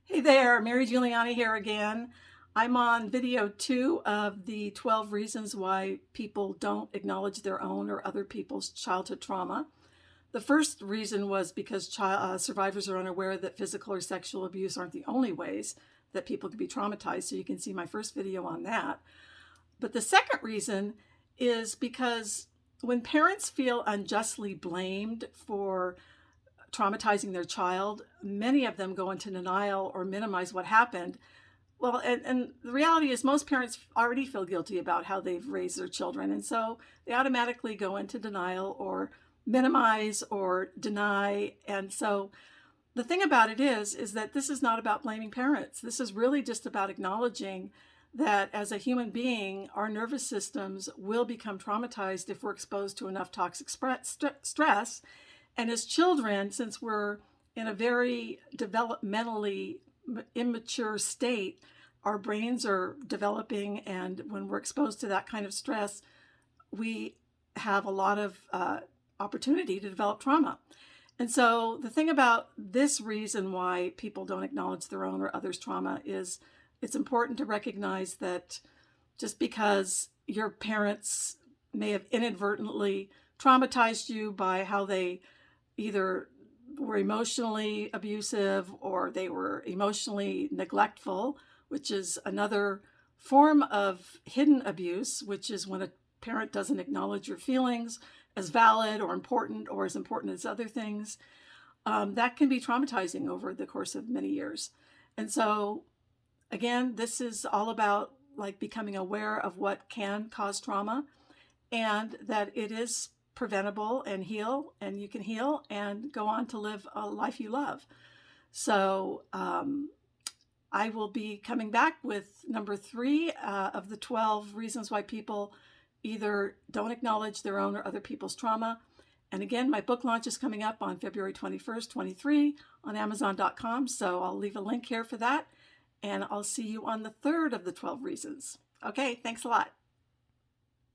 Hey there, Mary Giuliani here again. I'm on video 2 of the 12 reasons why people don't acknowledge their own or other people's childhood trauma. The first reason was because survivors are unaware that physical or sexual abuse aren't the only ways that people can be traumatized, so you can see my first video on that. But the second reason is because when parents feel unjustly blamed for traumatizing their child, many of them go into denial or minimize what happened. Well, and the reality is most parents already feel guilty about how they've raised their children. And so they automatically go into denial or minimize or deny. And so the thing about it is that this is not about blaming parents. This is really just about acknowledging that as a human being, our nervous systems will become traumatized if we're exposed to enough toxic stress. And as children, since we're in a very developmentally immature state, our brains are developing, and when we're exposed to that kind of stress, we have a lot of opportunity to develop trauma. And so the thing about this reason why people don't acknowledge their own or others' trauma is it's important to recognize that just because your parents may have inadvertently traumatized you by how they either were emotionally abusive or they were emotionally neglectful, which is another form of hidden abuse, which is when a parent doesn't acknowledge your feelings as valid or important or as important as other things. That can be traumatizing over the course of many years. And so, again, this is all about like becoming aware of what can cause trauma and that it is preventable and you can heal and go on to live a life you love. So I will be coming back with number 3 of the 12 reasons why people either don't acknowledge their own or other people's trauma. And again, my book launch is coming up on February 21st, 23 on Amazon.com. So I'll leave a link here for that. And I'll see you on the 3rd of the 12 reasons. Okay, thanks a lot.